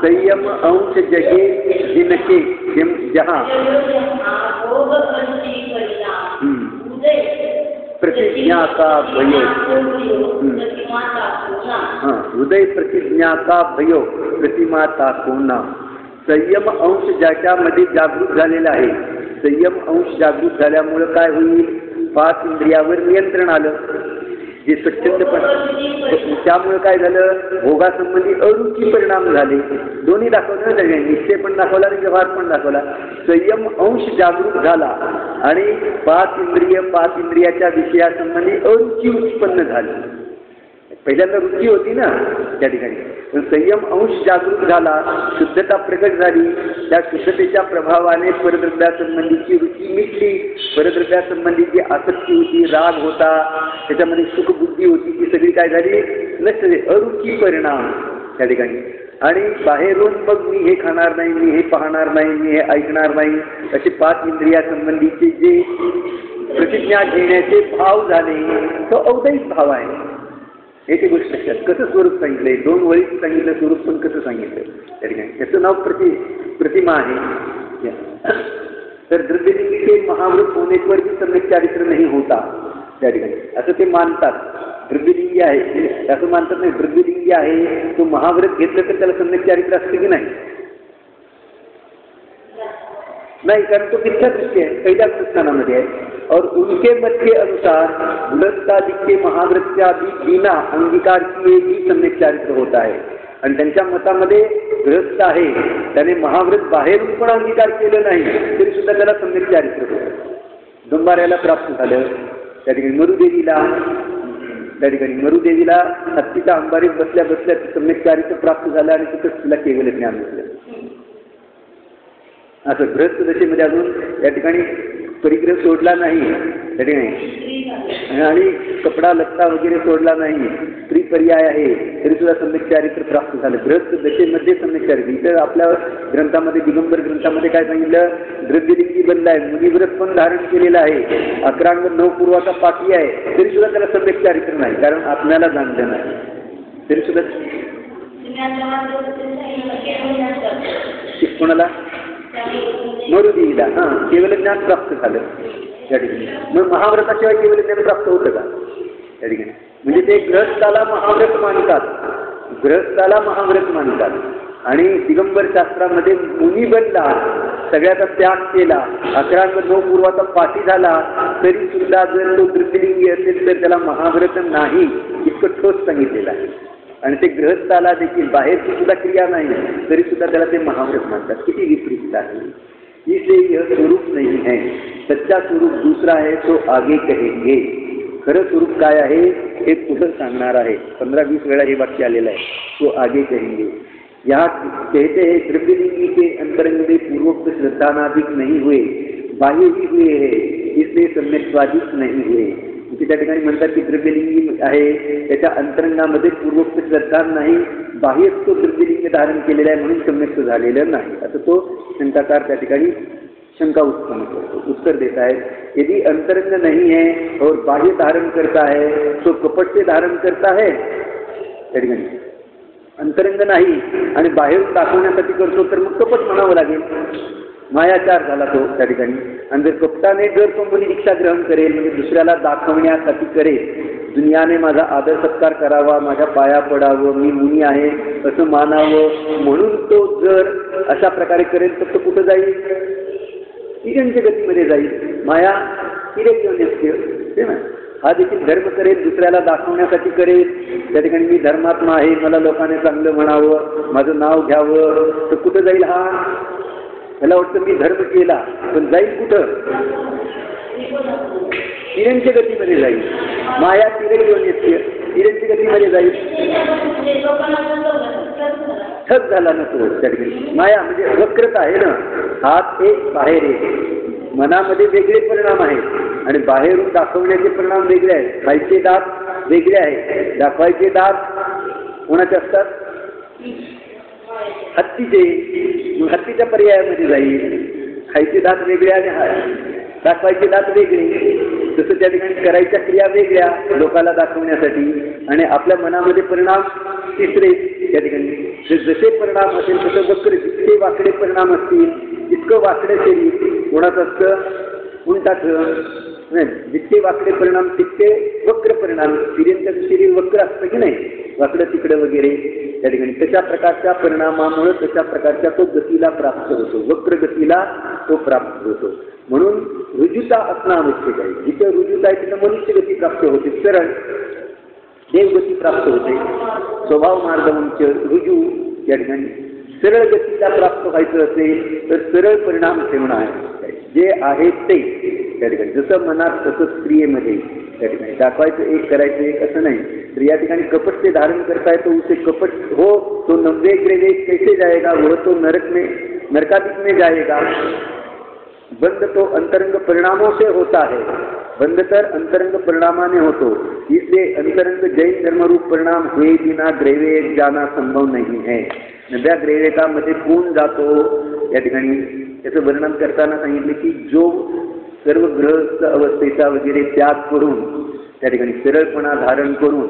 संयम अंश जगे जिनके जहाँ प्रतिज्ञा का भयो. हृदय प्रतिज्ञा का भयो प्रतिमा ताकोना. संयम अंश ज्याच्यामध्ये जागृत झालेला आहे. संयम अंश जागृत झाल्यामुळं काय होईल, 5 इंद्रियावर नियंत्रण आलं. जे स्वच्छंदपण त्यामुळे काय झालं, भोगासंबंधी अरुची परिणाम झाले. दोन्ही दाखवलं ना, निश्चय पण दाखवला आणि व्यवहार पण दाखवला. संयम अंश जागृत झाला आणि 5 इंद्रियाच्या विषयासंबंधी अरुची उत्पन्न झाली. पहिल्यांदा रुची होती ना त्या ठिकाणी, पण संयम अंश जागृत झाला, शुद्धता प्रकट झाली. त्या शुद्धतेच्या प्रभावाने परद्रव्यासंबंधीची रुची मिटली. परद्रव्यासंबंधीची आसक्ती होती, राग होता, त्याच्यामध्ये सुखबुद्धी होती, ती सगळी काय झाली, नष्ट झाली. अरुची परिणाम त्या ठिकाणी. आणि बाहेरून मग मी हे खाणार नाही, मी हे पाहणार नाही, मी हे ऐकणार नाही, असे 5 इंद्रियासंबंधीचे जे प्रतिज्ञा घेण्याचे भाव झाले, तो अवदैहिक भाव आहे. एक गोष्ट लक्षात, कसं स्वरूप सांगितलंय, 2 वळीत सांगितलं स्वरूप, पण कसं सांगितलं त्या ठिकाणी. त्याचं नाव प्रतिमा आहे. तर द्रव्यलिंगी के महावृत होने पर भी सम्यक चारित्र नहीं होता त्या ठिकाणी, असं ते मानतात. द्रव्यलिंगी आहे असं मानतात नाही. द्रव्यलिंगी आहे तो महाव्रत घेतलं तर त्याला सम्यक चारित्र असते की नाही? नहीं, कारण तो मिथ्या दृष्टि है, पहिल्या स्थानामध्ये आहे. और उनके मत के अनुसार गृहस्थादि के महाव्रत्यादि बिना अंगीकार किए ही सम्यक चारित्र होता है. आणि त्यांच्या मतामध्ये गृहस्थ आहे त्याने महाव्रत बाहेरून पण अंगीकार केलं नाही तरी सुद्धा त्याला सम्यक चारित्र होतं. डोंबाऱ्याला प्राप्त झालं त्या ठिकाणी. मरुदेवीला हत्तीच्या अंबारीत बसल्या बसल्या सम्यक चारित्र प्राप्त झालं आणि तिथंच तिला केवळ ज्ञान मिळालं. असं गृहस्थ दशेमध्ये अजून त्या ठिकाणी परिग्रह सोडला नाही त्या ठिकाणी, आणि कपडा लत्ता वगैरे सोडला नाही, स्त्री पर्याय आहे तरी सुद्धा सम्यक चारित्र प्राप्त झालं. गृहस्थ दशेमध्ये सम्यक चारित्र. इथं आपल्या ग्रंथामध्ये, दिगंबर ग्रंथामध्ये काय सांगितलं, द्रव्यलिंगी बनला आहे, मुनिव्रत पण धारण केलेलं आहे, 11 9 पूर्वाचा पाठी आहे, तरी सुद्धा त्याला सम्यक चारित्र नाही, कारण आपल्याला जाणलं नाही. तरी सुद्धा कोणाला, मरुदेवीला केवळ ज्ञान प्राप्त झालं त्या ठिकाणी. मग महाव्रताशिवाय केवळ ज्ञान प्राप्त होतं का त्या ठिकाणी? म्हणजे ते गृहस्थाला महाव्रत मानतात. आणि दिगंबर शास्त्रामध्ये मुनी बनला, सगळ्याचा त्याग केला, 11 9 पूर्वाचा पाठी झाला, तरी सुद्धा जर तो द्रव्यलिंगी असेल तर त्याला महाव्रत नाही, इतकं ठोस सांगितलेलं आहे. आणि ते गृहस्थाला देखील बाहेरची सुद्धा क्रिया नाही तरी सुद्धा त्याला ते महाव्रत मानतात. किती विपरीत आहे. इसलिए यह स्वरूप नहीं है, सच्चा स्वरूप दूसरा है, तो आगे कहेंगे. खरं स्वरूप काय आहे हे पुढे सांगणार आहे. 15-20 वेळा हे वाक्य आलेलं आहे, तो आगे कहेंगे. यहाँ कहते हैं द्रव्यलिंगी के अंतरंग में पूर्वोक्त श्रद्धानाधिक नहीं हुए, बाह्य ही हुए है, इसलिए सम्यक्त्वाधिक नहीं हुए. त्या ठिकाणी म्हणतात की द्रव्यलिंगी आहे त्याच्या अंतरंगामध्ये पूर्वोक्त श्रद्धा नाही, बाह्य तो द्रव्यलिंग धारण केलेला आहे म्हणून सम्यक्त झालेलं नाही, असं तो शंकाकार त्या ठिकाणी शंका उत्पन्न करतो. उत्तर देता है, यदि अंतरंग नहीं है और बाह्य धारण करता है तो कपट से धारण करता है. त्या ठिकाणी अंतरंग नाही आणि बाहेर दाखवण्यासाठी करतो तर मग कपट म्हणावं लागेल, मायाचार झाला तो त्या ठिकाणी. आणि जर कपटाने जर तो मुली दीक्षा ग्रहण करेल, म्हणजे दुसऱ्याला दाखवण्यासाठी करेल, दुनियाने माझा आदर सत्कार करावा, माझ्या पाया पडावं, मी मुनी आहे असं मानावं म्हणून तो जर अशा प्रकारे करेल तर तो कुठं जाईल, तिर्यंच्या गतीमध्ये जाईल. माया तिर्यक असते ना. हा देखील धर्म करेल, दुसऱ्याला दाखवण्यासाठी करेल, त्या ठिकाणी मी धर्मात्मा आहे, मला लोकांनी चांगलं म्हणावं, माझं नाव घ्यावं, तर कुठं जाईल हा त्याला वाटतं मी धर्म केला पण जाईल कुठं? तिरंच्या गतीमध्ये जाईल. माया तिरे घेऊन येते, तिरंच्या गतीमध्ये जाईल. ठग झाला ना तो त्या ठिकाणी. माया म्हणजे वक्रता आहे ना, आत एक बाहेर एक. मनामध्ये वेगळे परिणाम आहेत आणि बाहेरून दाखवण्याचे परिणाम वेगळे आहेत. खायचे दात वेगळे आहेत, दाखवायचे दात कोणाचे असतात? हत्तीचे. मग हत्तीच्या पर्यायामध्ये जाईल. खायचे दात वेगळे आणि दाखवायचे दात वेगळे. तसं त्या ठिकाणी करायच्या क्रिया वेगळ्या लोकाला दाखवण्यासाठी आणि आपल्या मनामध्ये परिणाम तिसरे त्या ठिकाणी. जसे परिणाम असेल तसं वक्र, जितके वाकडे परिणाम असतील तितकं वाकडे शरीर कोणाचं असतं? उंटाचं. जितके वाकडे परिणाम तितके वक्र परिणाम. तिरेंचं शरीर वक्र असतं की नाही, वाकडं तिकडं वगैरे त्या ठिकाणी. तशा प्रकारच्या परिणामामुळे तशा प्रकारच्या तो गतीला प्राप्त होतो, वक्र गतीला तो प्राप्त होतो. म्हणून रुजुता असणं आवश्यक आहे. जिथं रुजुता आहे तिथं मनुष्य गती प्राप्त होते, सरळ देवगती प्राप्त होते. स्वभाव मार्ग म्हणजे रुजू या ठिकाणी. सरळ गतीला प्राप्त व्हायचं असेल तर सरळ परिणाम ठेवणं आहे, जे आहे ते त्या ठिकाणी. जसं मनात तसं क्रियेमध्ये त्या ठिकाणी. दाखवायचं एक करायचं एक असं नाही. तर या ठिकाणी कपट से धारण करता है तो उसे कपट हो तो 90 ग्रेवे कैसे जाएगा, वह तो नरकादिक में जाएगा. बंद तो अंतरंग परिणामों से होता है. बंद तर अंतरंग परिणामाने होतो. इसलिए अंतरंग जैन धर्मरूप परिणाम हुए बिना ग्रेवेक जाना संभव नहीं है. नव्या ग्रेवेकामध्ये कोण जातो या ठिकाणी त्याचं वर्णन करताना सांगितले की जो सर्व ग्रहस्थ अवस्थेचा वगैरे त्याग करून त्या ठिकाणी सरळपणा धारण करून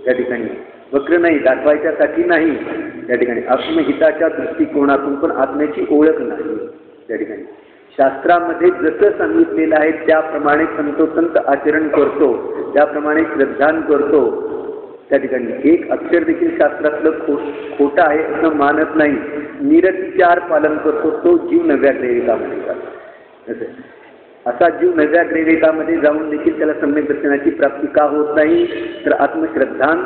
त्या ठिकाणी वक्र नाही, दाखवायच्यासाठी नाही त्या ठिकाणी, आत्महिताच्या दृष्टिकोनातून पण आत्म्याची ओळख नाही त्या ठिकाणी. शास्त्रामध्ये जसं सांगितलेलं आहे त्याप्रमाणे संतोषंत आचरण करतो, त्याप्रमाणे श्रद्धान करतो त्या ठिकाणी. एक अक्षर देखील शास्त्रातलं खोटं आहे असं मानत नाही. निरतिचार पालन करतो तो जीव नव्या ग्रेविकामध्ये जातो. असा जीव नव्या ग्रेविकामध्ये जाऊन देखील त्याला सम्यक दर्शनाची प्राप्ती का होत नहीं? तर आत्मश्रद्धान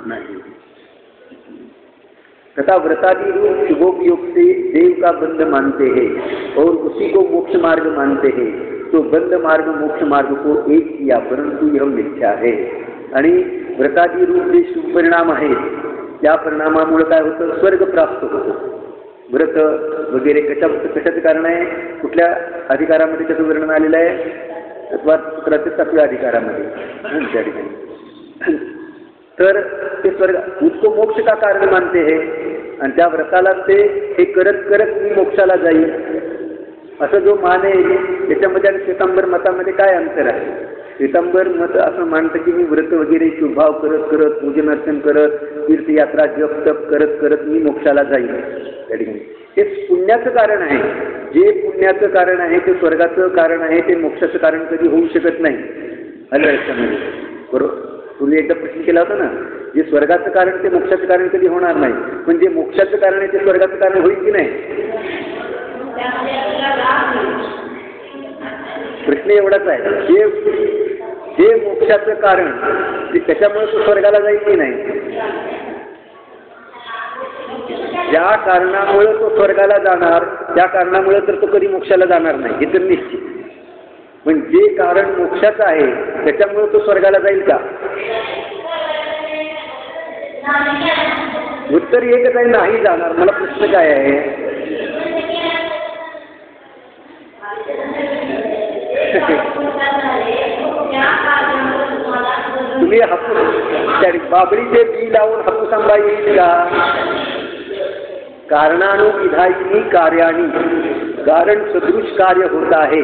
नहीं. तथा व्रतादि रूप शुभोपयोग से देव का बंध मानते हैं और उसी को मोक्ष मार्ग मानते हैं. तो बंध मार्ग मोक्ष मार्ग को एक किया परंतु यह मिथ्या है. आणि व्रतादि रूप जे शुभ परिणाम आहेत त्या परिणामामुळे काय होतं? स्वर्ग प्राप्त होतो. व्रत वगैरे कशाचं कारण आहे? कुठल्या अधिकारामध्ये त्याचं वर्णन आलेलं आहे? 7व्या अधिकारामध्ये त्या ठिकाणी. तर ते स्वर्ग उसको मोक्ष का कारण मानते हैं आणि त्या व्रताला ते हे करत करत मी मोक्षाला जाईल असं जो मानेल त्याच्यामध्ये आणि श्वेतांबर मतामध्ये काय अंतर आहे? श्वेतांबर मत असं मानतं की मी व्रत वगैरे शुभाव करत करत पूजन अर्चन करत तीर्थयात्रा जप तप करत करत मी मोक्षाला जाईल त्या ठिकाणी. हे पुण्याचं कारण आहे. जे पुण्याचं कारण आहे ते स्वर्गाचं कारण आहे, ते मोक्षाचं कारण कधी होऊ शकत नाही. अलर्षामध्ये बरोबर पूर्वी एकदा प्रश्न केला होता ना, जे स्वर्गाचं कारण ते मोक्षाचं कारण कधी होणार नाही, पण जे मोक्षाचं कारण आहे ते स्वर्गाचं कारण होईल की नाही? प्रश्न एवढाच आहे. जे मोक्षाचं कारण ते कशामुळे तो स्वर्गाला जाईल की नाही? ज्या कारणामुळे तो स्वर्गाला जाणार त्या कारणामुळे तर तो कधी मोक्षाला जाणार नाही हे तर निश्चित. पण जे कारण मोक्षाचं आहे त्याच्यामुळे तो स्वर्गाला जाईल का? उत्तर एकच आहे, नाही जाणार. मला प्रश्न काय आहे? तुम्ही हापूस बाबळीचे बी लावून हापूस आंबा येईल का? कारणानुविधायिनी कार्याणी कारण सदृश कार्य होत आहे.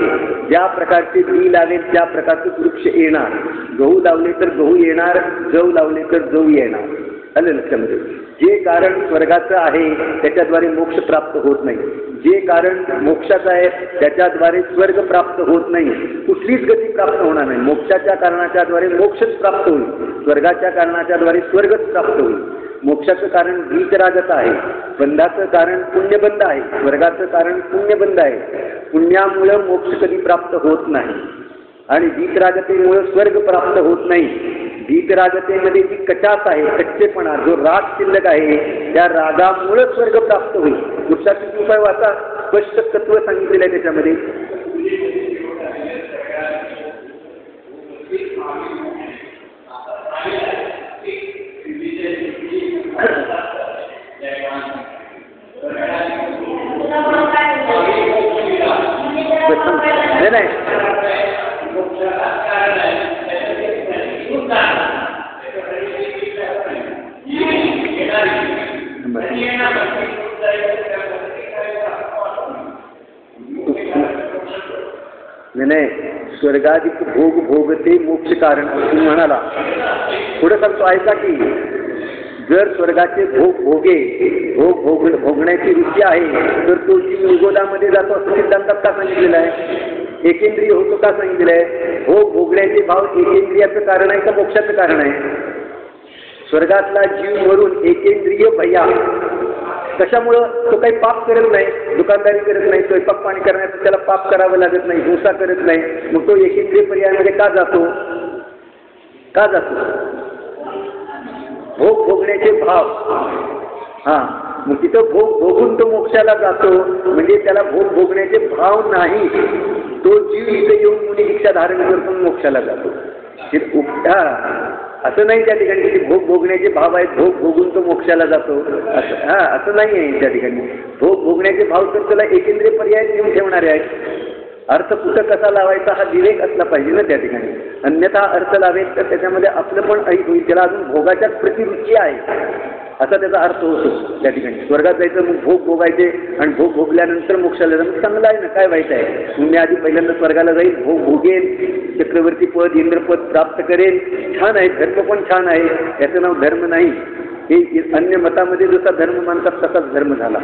ज्या प्रकारचे बी लावले त्या प्रकारचे वृक्ष येणार. गहू लावले तर गहू येणार, जव लावले तर जव येणार. आलं लक्षामध्ये? जे कारण स्वर्गाचं आहे त्याच्याद्वारे मोक्ष प्राप्त होत नाही. जे कारण मोक्षाचं आहे त्याच्याद्वारे स्वर्ग प्राप्त होत नाही. कुठलीच गती प्राप्त होणार नाही. मोक्षाच्या कारणाच्याद्वारे मोक्षच प्राप्त होईल, स्वर्गाच्या कारणाच्याद्वारे स्वर्गच प्राप्त होईल. मोक्षाचं कारण वीतरागत आहे, बंधाचं कारण पुण्यबंध आहे, स्वर्गाचं कारण पुण्यबंध आहे. पुण्यामुळे मोक्ष कधी प्राप्त होत नाही आणि वीतरागतेमुळे स्वर्ग प्राप्त होत नाही. वीतरागतेमध्ये जी कचास आहे, कच्चेपणा, जो राग शिल्लक आहे त्या रागामुळे स्वर्ग प्राप्त होईल. पुरुषाचे उपाय वाचा. स्पष्ट तत्व सांगितलेलं आहे त्याच्यामध्ये. नाही नाही, स्वर्गाधिक भोग भोगते मोक्ष कारण तुम्ही म्हणाला. पुढे सांगतो ऐका की जर स्वर्गाचे भोग भोगण्याची रुची आहे तर तो जीव निगोदामध्ये जातो असं सिद्धांतात का सांगितलेलं आहे? एकेंद्रिय होतो का सांगितलेलं आहे? भोग भोगण्याचे भाव एकेंद्रियाचं कारण आहे का मोक्षाचं कारण आहे? स्वर्गातला जीव मरून एकेंद्रिय भया कशामुळं? तो काही पाप करत नाही, दुकानदारी करत नाही, स्वयंपाक पाणी करण्याचं त्याला पाप करावं लागत नाही, हिंसा करत नाही, मग तो एकेंद्रिय पर्यायामध्ये का जातो? भोग भोगण्याचे भाव. मग तिथं भोग भोगून तो मोक्षाला जातो म्हणजे त्याला भोग भोगण्याचे भाव नाही. तो जीव इथे येऊन मुनी दीक्षा धारण करतो मोक्षाला जातो. असं नाही त्या ठिकाणी की भोग भोगण्याचे भाव आहेत, भोग भोगून तो मोक्षाला जातो असं नाही आहे त्या ठिकाणी. भोग भोगण्याचे भाव तर त्याला एकेंद्रिय पर्याय घेऊन ठेवणारे आहेत. अर्थ कुठं कसा लावायचा हा विवेक असला पाहिजे ना त्या ठिकाणी. अन्यथा अर्थ लावेल तर त्याच्यामध्ये आपलं पण ऐक होईल, त्याला अजून भोगाच्याच प्रतिरुची आहे असा त्याचा अर्थ होतो त्या ठिकाणी. स्वर्गात जायचं मग भोग भोगायचे आणि भोग भोगल्यानंतर मोक्षाला जाणं चांगलं आहे ना, काय वाईट आहे? मी आधी पहिल्यांदा स्वर्गाला जाईल, भोग भोगेल, चक्रवर्ती पद इंद्रपद प्राप्त करेल, छान आहे, धर्म पण छान आहे, याचं नाव धर्म नाही. हे अन्य मतामध्ये जसा धर्म मानतात तसाच धर्म झाला.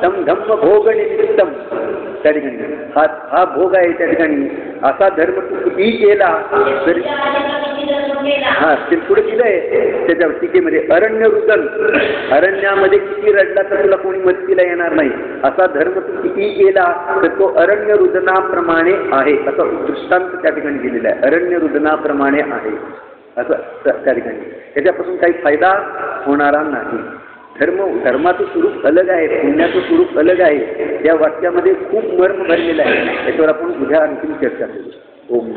तम धम्म भोग निमित्तम त्या ठिकाणी हा भोग आहे त्या ठिकाणी. असा धर्म तू कितीही केला तरी ते पुढे दिलंय त्याच्या टीकेमध्ये. अरण्य रुदन, अरण्यामध्ये किती रडला तर तुला कोणी मदतीला येणार नाही. असा धर्म तू कितीही केला तर तो अरण्य रुदनाप्रमाणे आहे असं दृष्टांत त्या ठिकाणी दिलेला आहे. अरण्य रुदनाप्रमाणे आहे असं त्या ठिकाणी. त्याच्यापासून काही फायदा होणारा नाही. धर्माचं स्वरूप अलग आहे, पुण्याचं स्वरूप अलग आहे. त्या वाक्यामध्ये खूप मर्म भरलेलं आहे. त्याच्यावर आपण उद्या आणखी चर्चा करू. ओम.